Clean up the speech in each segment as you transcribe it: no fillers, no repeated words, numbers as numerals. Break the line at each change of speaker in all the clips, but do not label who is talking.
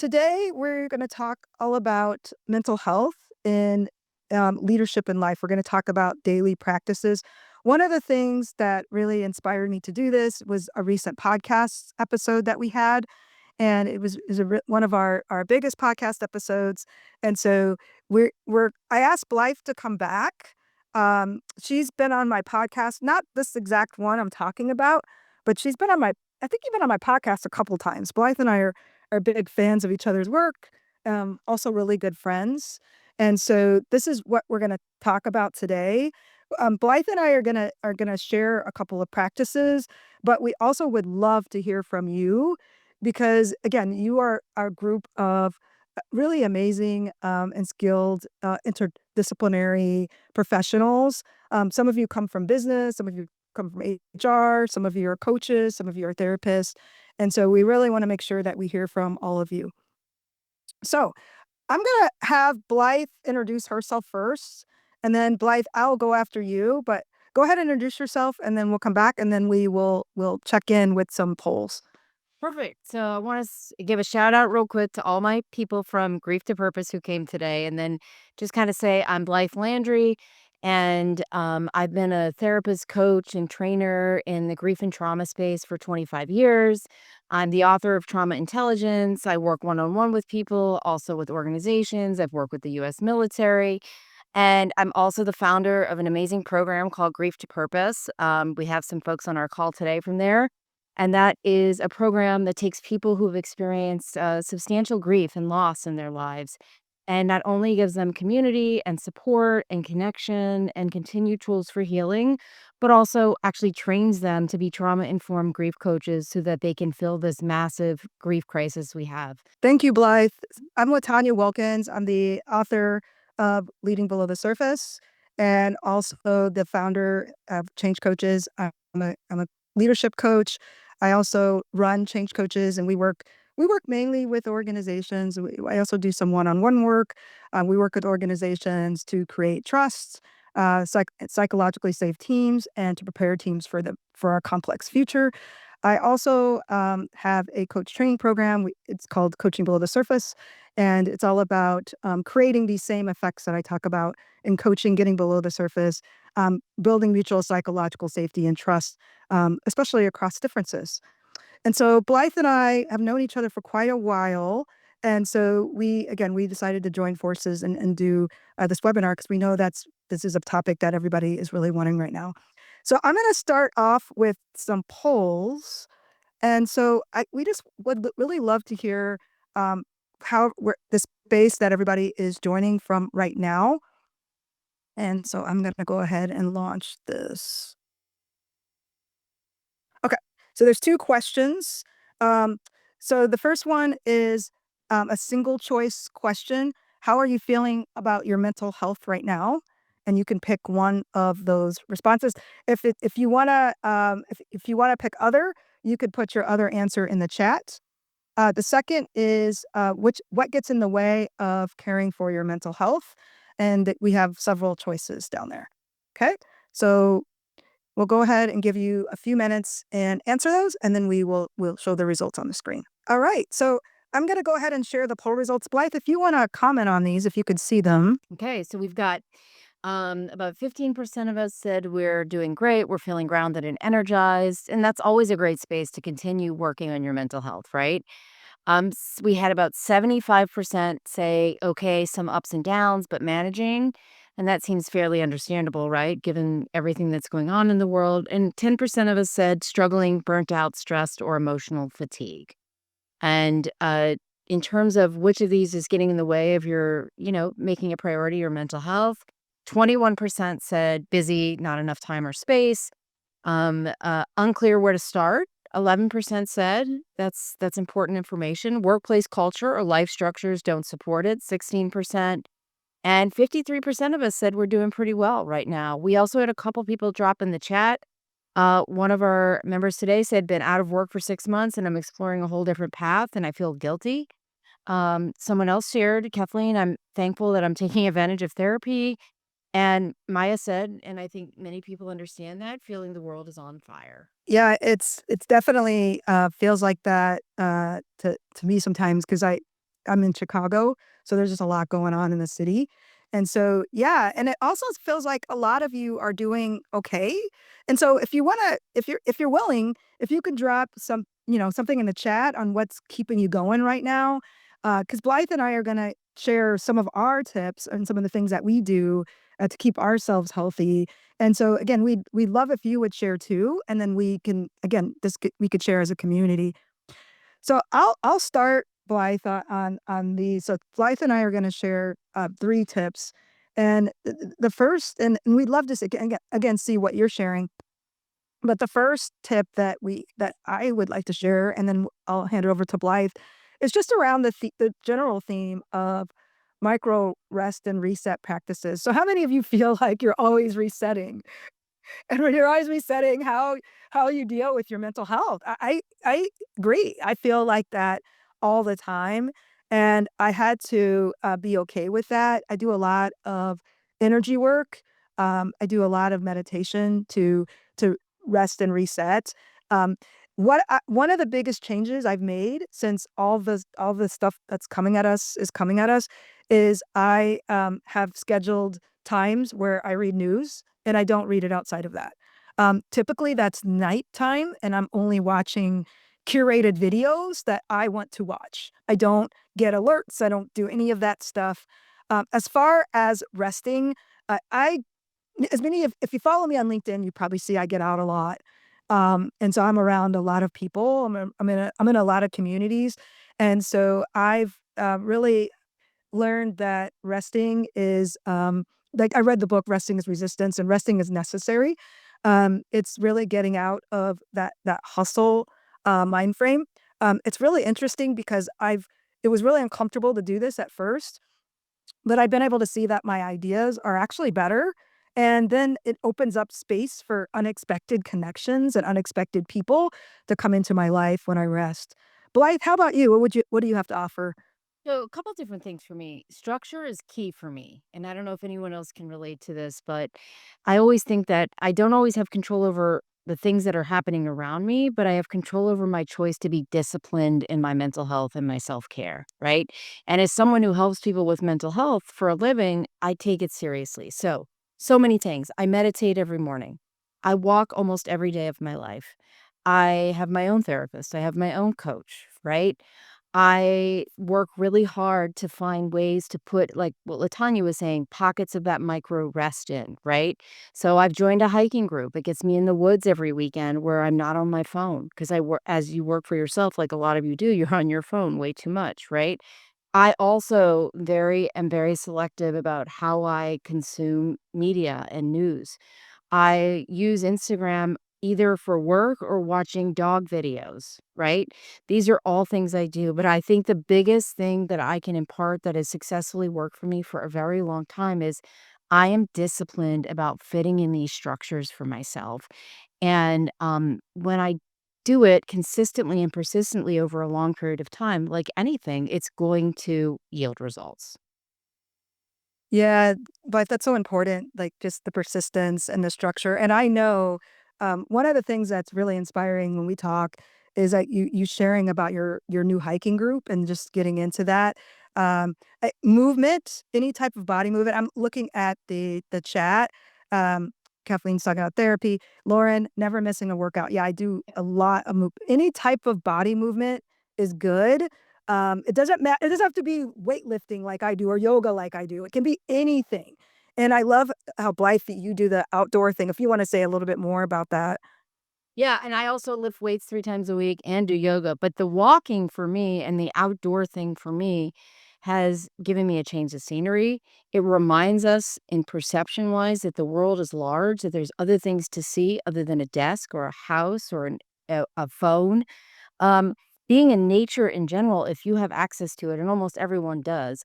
today we're going to talk all about mental health and leadership in life. We're going to talk about daily practices. One of the things that really inspired me to do this was a recent podcast episode that we had, and it was one of our biggest podcast episodes. And so I asked Blythe to come back. She's been on my podcast, not this exact one I'm talking about, but she's been on my I think you've been on my podcast a couple times. Blythe and I are big fans of each other's work, also really good friends. And so this is what we're going to talk about today. Blythe and I are gonna share a couple of practices, but we also would love to hear from you because again, you are our group of really amazing and skilled interdisciplinary professionals. Some of you come from business, some of you come from HR, some of you are coaches, some of you are therapists. And so we really want to make sure that we hear from all of you. So I'm going to have Blythe introduce herself first. And then Blythe, I'll go after you, but go ahead and introduce yourself and then we'll come back and then we'll check in with some polls.
Perfect. So I want to give a shout out real quick to all my people from Grief to Purpose who came today, and then just kind of say I'm Blythe Landry, and I've been a therapist, coach, and trainer in the grief and trauma space for 25 years. I'm the author of Trauma Intelligence. I work one on one with people, also with organizations. I've worked with the U.S. military. And I'm also the founder of an amazing program called Grief to Purpose. We have some folks on our call today from there. And that is a program that takes people who've experienced substantial grief and loss in their lives and not only gives them community and support and connection and continued tools for healing, but also actually trains them to be trauma informed grief coaches so that they can fill this massive grief crisis we have.
Thank you, Blythe. I'm LaTonya Wilkins. I'm the author of Leading Below the Surface and also the founder of Change Coaches. I'm a leadership coach. I also run Change Coaches, and we work mainly with organizations. I also do some one-on-one work. We work with organizations to create trust, psychologically safe teams, and to prepare teams for our complex future. I also have a coach training program. It's called Coaching Below the Surface, and it's all about creating these same effects that I talk about in coaching, getting below the surface, building mutual psychological safety and trust, especially across differences. And so Blythe and I have known each other for quite a while. And so we decided to join forces and do this webinar because we know this is a topic that everybody is really wanting right now. So I'm going to start off with some polls. And so we just would really love to hear the space that everybody is joining from right now. And so I'm going to go ahead and launch this. Okay. So there's two questions. Um, so the first one is a single choice question. How are you feeling about your mental health right now? And you can pick one of those responses. If you wanna if you wanna pick other, you could put your other answer in the chat. The second is what gets in the way of caring for your mental health, and we have several choices down there. Okay, so we'll go ahead and give you a few minutes and answer those, and then we'll show the results on the screen. All right, so I'm going to go ahead and share the poll results. Blythe, if you want to comment on these, if you could see them.
Okay, so we've got about 15% of us said we're doing great, we're feeling grounded and energized, and that's always a great space to continue working on your mental health, right? We had about 75% say, okay, some ups and downs, but managing. And that seems fairly understandable, right? Given everything that's going on in the world. And 10% of us said struggling, burnt out, stressed, or emotional fatigue. And in terms of which of these is getting in the way of your, making a priority your mental health, 21% said busy, not enough time or space. Unclear where to start. 11% said that's important information. Workplace culture or life structures don't support it. 16%. And 53% of us said we're doing pretty well right now. We also had a couple people drop in the chat. One of our members today said, been out of work for 6 months and I'm exploring a whole different path and I feel guilty. Someone else shared, Kathleen, I'm thankful that I'm taking advantage of therapy. And Maya said, and I think many people understand that, feeling the world is on fire.
Yeah, it's definitely feels like that to me sometimes because I'm in Chicago, so there's just a lot going on in the city. And so, yeah, and it also feels like a lot of you are doing okay. And so if you wanna if you're willing, if you could drop some, something in the chat on what's keeping you going right now, because Blythe and I are gonna share some of our tips and some of the things that we do, to keep ourselves healthy. And so again, we'd love if you would share too, and then we can again, we could share as a community. So I'll start, Blythe, on these. So Blythe and I are gonna share, 3 tips. And the first, and we'd love to see again, see what you're sharing. But the first tip that I would like to share, and then I'll hand it over to Blythe, is just around the general theme of micro rest and reset practices. So how many of you feel like you're always resetting? And when you're always resetting how you deal with your mental health. I agree. I feel like that all the time, and I had to, be okay with that. I do a lot of energy work. I do a lot of meditation to rest and reset. Um, one of the biggest changes I've made since all the stuff that's coming at us is coming at us is I, have scheduled times where I read news, and I don't read it outside of that. Typically, that's nighttime, and I'm only watching curated videos that I want to watch. I don't get alerts. I don't do any of that stuff. As far as resting, I as many of if you follow me on LinkedIn, you probably see I get out a lot. And so I'm around a lot of people. I'm in a lot of communities, and so I've, really learned that resting is, like I read the book Resting is Resistance, and resting is necessary. It's really getting out of that hustle, mind frame. It's really interesting because I've it was really uncomfortable to do this at first, but I've been able to see that my ideas are actually better, and then it opens up space for unexpected connections and unexpected people to come into my life when I rest. Blythe, how about you? What do you have to offer?
So, a couple different things for me. Structure is key for me. And I don't know if anyone else can relate to this, but I always think that I don't always have control over the things that are happening around me, but I have control over my choice to be disciplined in my mental health and my self care, right? And as someone who helps people with mental health for a living, I take it seriously. So many things. I meditate every morning, I walk almost every day of my life. I have my own therapist, I have my own coach, right? I work really hard to find ways to put, like what LaTonya was saying, pockets of that micro rest in, right? So I've joined a hiking group. It gets me in the woods every weekend where I'm not on my phone because I work as you work for yourself, like a lot of you do, you're on your phone way too much, right? I also am very selective about how I consume media and news. I use Instagram either for work or watching dog videos, right? These are all things I do, but I think the biggest thing that I can impart that has successfully worked for me for a very long time is I am disciplined about fitting in these structures for myself. And when I do it consistently and persistently over a long period of time, like anything, it's going to yield results.
Yeah, but that's so important, like, just the persistence and the structure, and I know, one of the things that's really inspiring when we talk is that you sharing about your new hiking group and just getting into that. Movement, any type of body movement, I'm looking at the chat, um, Kathleen's talking about therapy. Lauren, never missing a workout. Yeah, I do a lot of any type of body movement is good. It doesn't have to be weightlifting like I do or yoga like I do. It can be anything. And I love how Blythe you do the outdoor thing. If you wanna say a little bit more about that.
Yeah, and I also lift weights 3 times a week and do yoga, but the walking for me and the outdoor thing for me has given me a change of scenery. It reminds us in perception-wise that the world is large, that there's other things to see other than a desk or a house or a phone. Um, Being in nature in general, if you have access to it, and almost everyone does,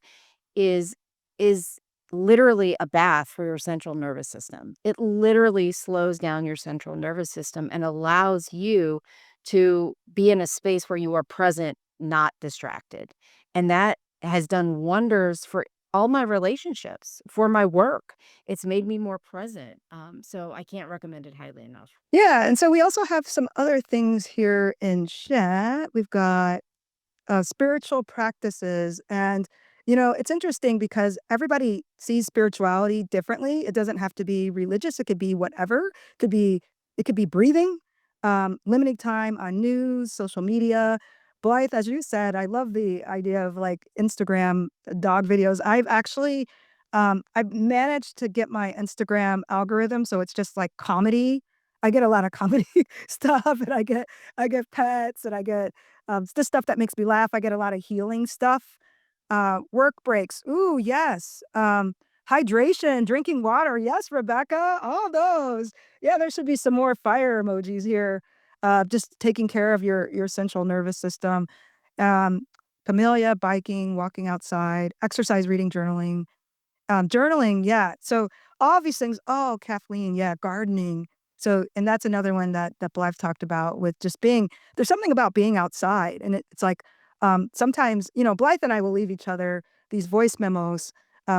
is is literally a bath for your central nervous system. It literally slows down your central nervous system and allows you to be in a space where you are present, not distracted. And that has done wonders for all my relationships, for my work. It's made me more present. So I can't recommend it highly enough.
Yeah, and so we also have some other things here in chat. We've got, spiritual practices. And, you know, it's interesting because everybody sees spirituality differently. It doesn't have to be religious. It could be whatever. Could be, it could be breathing, limiting time on news, social media. Blythe, as you said, I love the idea of like Instagram dog videos. I've managed to get my Instagram algorithm so it's just like comedy. I get a lot of comedy stuff, and I get pets, and I get the stuff that makes me laugh. I get a lot of healing stuff. Work breaks. Ooh, yes. Hydration, drinking water. Yes, Rebecca. All those. Yeah, there should be some more fire emojis here. Just taking care of your central nervous system. Um, Camellia, biking, walking outside, exercise, reading, journaling. Journaling, yeah. So all these things. Oh, Kathleen, yeah, gardening. So, and that's another one that Blythe talked about with just being. There's something about being outside, and it's like sometimes you know Blythe and I will leave each other these voice memos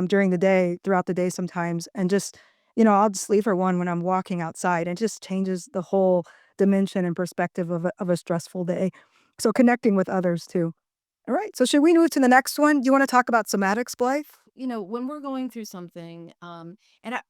during the day, throughout the day sometimes, and just you know I'll just leave her one when I'm walking outside, and it just changes the whole dimension and perspective of a stressful day. So connecting with others too. All right. So should we move to the next one? Do you want to talk about somatics, Blythe?
When we're going through something,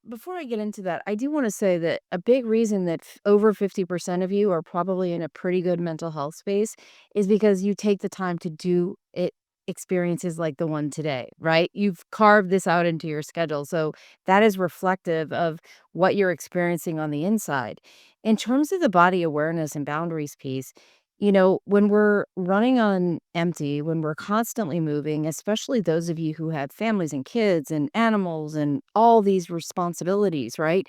before I get into that, I do want to say that a big reason that over 50% of you are probably in a pretty good mental health space is because you take the time to do it. Experiences like the one today, right? You've carved this out into your schedule. So that is reflective of what you're experiencing on the inside. In terms of the body awareness and boundaries piece, when we're running on empty, when we're constantly moving, especially those of you who have families and kids and animals and all these responsibilities, right?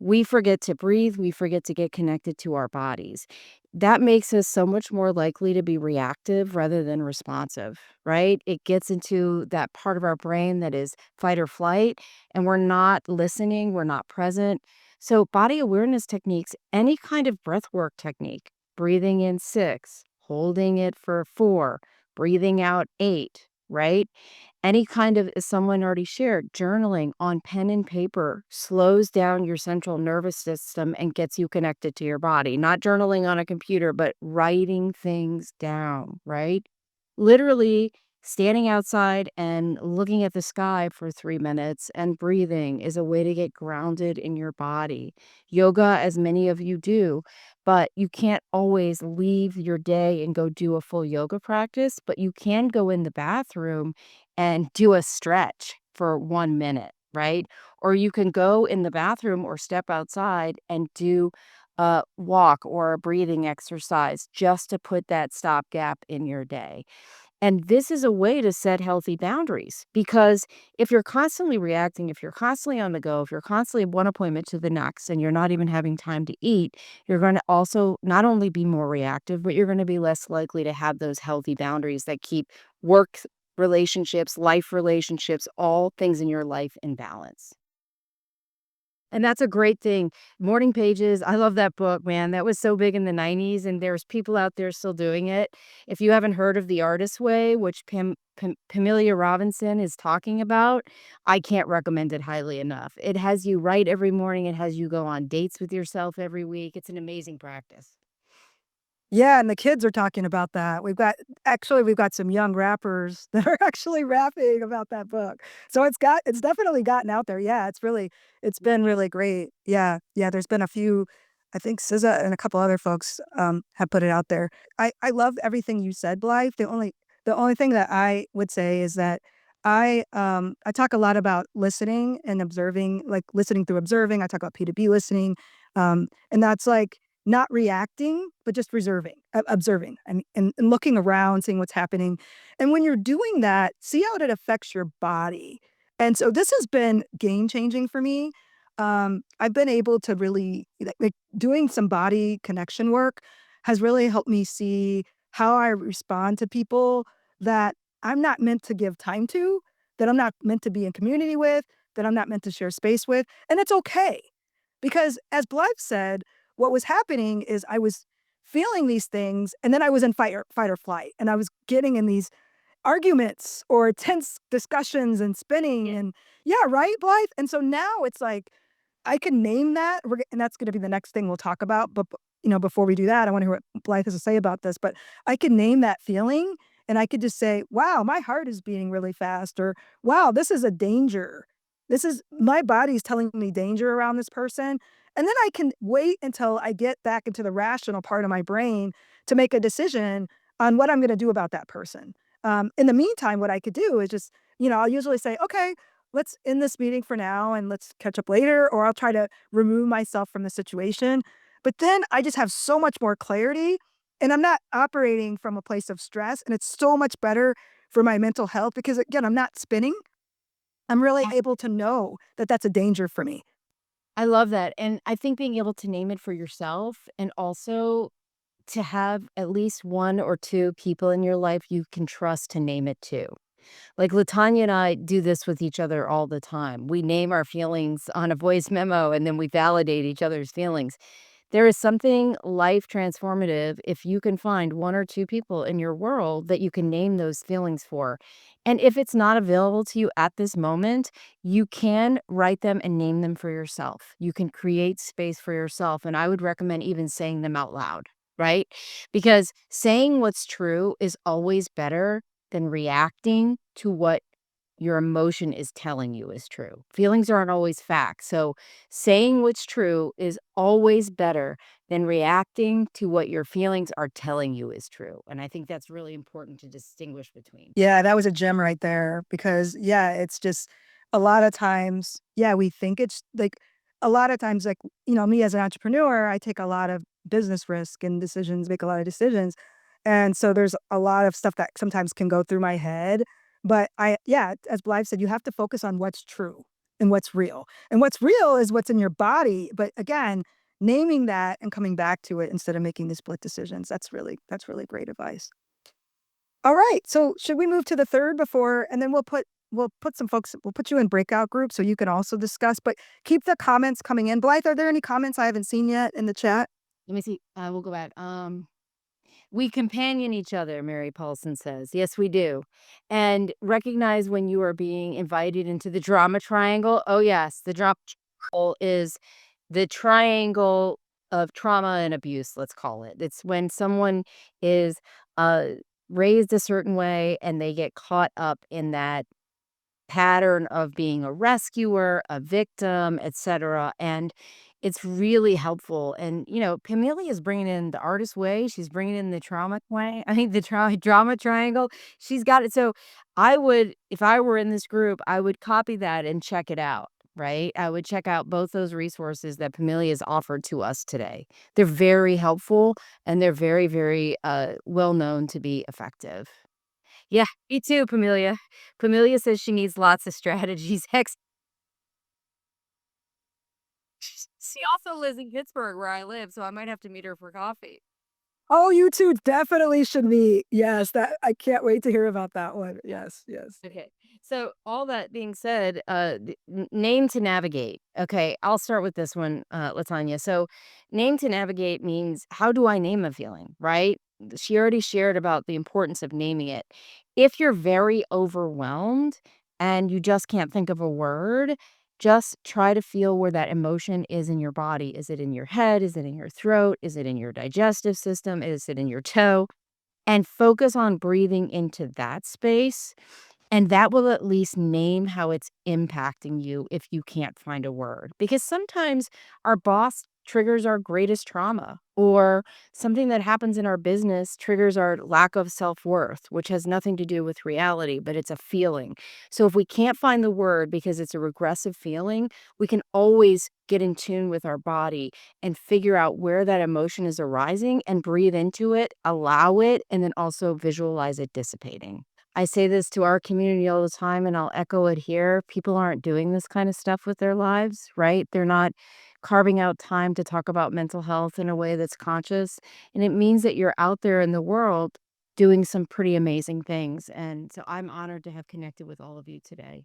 We forget to breathe, we forget to get connected to our bodies. That makes us so much more likely to be reactive rather than responsive, right? It gets into that part of our brain that is fight or flight, and we're not listening, we're not present. So, body awareness techniques, any kind of breath work technique, breathing in 6, holding it for 4, breathing out 8, right? Any kind of, as someone already shared, journaling on pen and paper slows down your central nervous system and gets you connected to your body. Not journaling on a computer, but writing things down, right? Literally standing outside and looking at the sky for 3 minutes and breathing is a way to get grounded in your body. Yoga, as many of you do, but you can't always leave your day and go do a full yoga practice, but you can go in the bathroom and do a stretch for 1 minute, right? Or you can go in the bathroom or step outside and do a walk or a breathing exercise just to put that stopgap in your day. And this is a way to set healthy boundaries because if you're constantly reacting, if you're constantly on the go, if you're constantly one appointment to the next and you're not even having time to eat, you're going to also not only be more reactive, but you're going to be less likely to have those healthy boundaries that keep work relationships, all things in your life in balance. And that's a great thing. Morning Pages, I love that book, man. That was so big in the 90s, and there's people out there still doing it. If you haven't heard of The Artist's Way, which Pamelia Robinson is talking about, I can't recommend it highly enough. It has you write every morning, it has you go on dates with yourself every week. It's an amazing practice.
Yeah, and the kids are talking about that. We've got some young rappers that are actually rapping about that book. So it's definitely gotten out there. Yeah, it's been really great. Yeah, yeah, there's been a few, I think SZA and a couple other folks, have put it out there. I love everything you said, Blythe. The only thing that I would say is that I talk a lot about listening and observing, like listening through observing. I talk about P2B listening, and that's like not reacting, but just observing and looking around, seeing what's happening. And when you're doing that, see how it affects your body. And so this has been game changing for me. I've been able to really like doing some body connection work has really helped me see how I respond to people that I'm not meant to give time to, that I'm not meant to be in community with, that I'm not meant to share space with. And it's okay. Because as Blythe said, what was happening is I was feeling these things and then I was in fight or flight and I was getting in these arguments or tense discussions and spinning
Yeah.
and yeah, right, Blythe? And so now it's like I can name that. And that's going to be the next thing we'll talk about. But you know, before we do that, I want to hear what Blythe has to say about this. But I can name that feeling, And I could just say, wow, my heart is beating really fast, or wow, this is a danger. This is my body's telling me danger around this person. And then I can wait until I get back into the rational part of my brain to make a decision on what I'm going to do about that person. In the meantime, what I could do is just, I'll usually say, okay, let's end this meeting for now and let's catch up later, or I'll try to remove myself from the situation. But then I just have so much more clarity and I'm not operating from a place of stress. And it's so much better for my mental health because, again, I'm not spinning. I'm really able to know that that's a danger for me.
I love that, and I think being able to name it for yourself and also to have at least 1 or 2 people in your life you can trust to name it to. Like, LaTonya and I do this with each other all the time. We name our feelings on a voice memo, and then we validate each other's feelings. There is something life transformative if you can find 1 or 2 people in your world that you can name those feelings for. And if it's not available to you at this moment, you can write them and name them for yourself. You can create space for yourself, and I would recommend even saying them out loud, right? Because saying what's true is always better than reacting to what your emotion is telling you is true. Feelings aren't always facts. So saying what's true is always better than reacting to what your feelings are telling you is true. And I think that's really important to distinguish between.
Yeah, that was a gem right there because, yeah, it's just a lot of times, yeah, we think it's like a lot of times, like, me as an entrepreneur, I take a lot of business risk and decisions, make a lot of decisions. And so there's a lot of stuff that sometimes can go through my head. But yeah, as Blythe said, you have to focus on what's true and what's real. And what's real is what's in your body. But again, naming that and coming back to it instead of making the split decisions, that's really great advice. All right. So should we move to the third before and then we'll put you in breakout groups so you can also discuss, but keep the comments coming in. Blythe, are there any comments I haven't seen yet in the chat?
Let me see. We'll go back. We companion each other, Mary Paulson says. Yes, we do. And recognize when you are being invited into the drama triangle. Oh, yes. The drama triangle is the triangle of trauma and abuse, let's call it. It's when someone is uh, raised a certain way and they get caught up in that pattern of being a rescuer, a victim, etcetera, and it's really helpful, and, Pamelia is bringing in the artist way, she's bringing in the trauma way I think the drama triangle, she's got it, so I would if I were in this group, I would copy that and check it out, right? I would check out both those resources that Pamelia has offered to us today. They're very helpful, and they're very, very, well known to be effective. Yeah, me too, Pamelia. Pamelia says she needs lots of strategies. Hex she also lives in Pittsburgh where I live, so I might have to meet her for coffee.
Oh, you two definitely should meet. Yes, that I can't wait to hear about that one. Yes, yes.
Okay. So all that being said, name to navigate. Okay, I'll start with this one, Latanya. So, name to navigate means how do I name a feeling, right? She already shared about the importance of naming it. If you're very overwhelmed and you just can't think of a word, just try to feel where that emotion is in your body. Is it in your head? Is it in your throat? Is it in your digestive system? Is it in your toe? And focus on breathing into that space, and that will at least name how it's impacting you if you can't find a word. Because sometimes our boss triggers our greatest trauma, or something that happens in our business triggers our lack of self worth, which has nothing to do with reality, but it's a feeling. So if we can't find the word because it's a regressive feeling, we can always get in tune with our body and figure out where that emotion is arising and breathe into it, allow it, and then also visualize it dissipating. I say this to our community all the time, and I'll echo it here. People aren't doing this kind of stuff with their lives, right? They're not carving out time to talk about mental health in a way that's conscious. And it means that you're out there in the world doing some pretty amazing things. And so I'm honored to have connected with all of you today.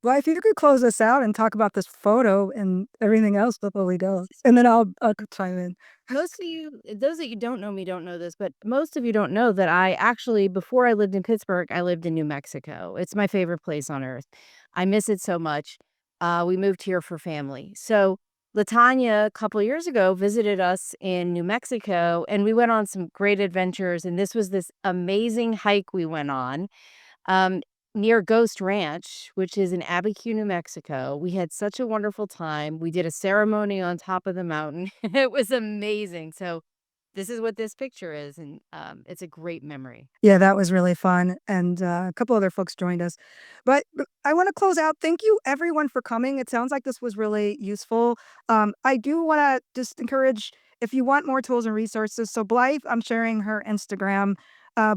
Well, if you could close us out and talk about this photo and everything else before we go, and then I'll chime in.
Most of you, those that you don't know me don't know this, but most of you don't know that I actually, before I lived in Pittsburgh, I lived in New Mexico. It's my favorite place on earth. I miss it so much. We moved here for family. So LaTonya, a couple years ago, visited us in New Mexico, and we went on some great adventures, and this was this amazing hike we went on, um, near Ghost Ranch, which is in Abiquiu, New Mexico. We had such a wonderful time. We did a ceremony on top of the mountain. It was amazing. So this is what this picture is, and, it's a great memory.
Yeah, that was really fun, and, a couple other folks joined us. But I wanna close out. Thank you everyone for coming. It sounds like this was really useful. I do wanna just encourage, if you want more tools and resources, so Blythe, I'm sharing her Instagram.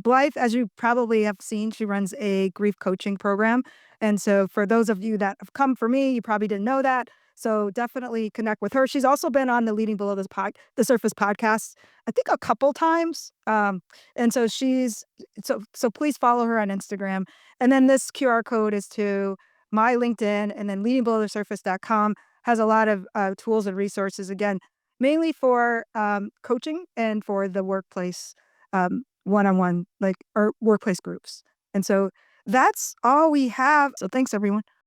Blythe, as you probably have seen, she runs a grief coaching program, and so for those of you that have come for me, you probably didn't know that, so definitely connect with her. She's also been on the Leading Below the Surface podcast, I think a couple times, and so so please follow her on Instagram. And then this QR code is to my LinkedIn, and then leadingbelowthesurface.com has a lot of tools and resources, again, mainly for coaching and for the workplace one-on-one, like, or workplace groups. And so that's all we have. So thanks, everyone.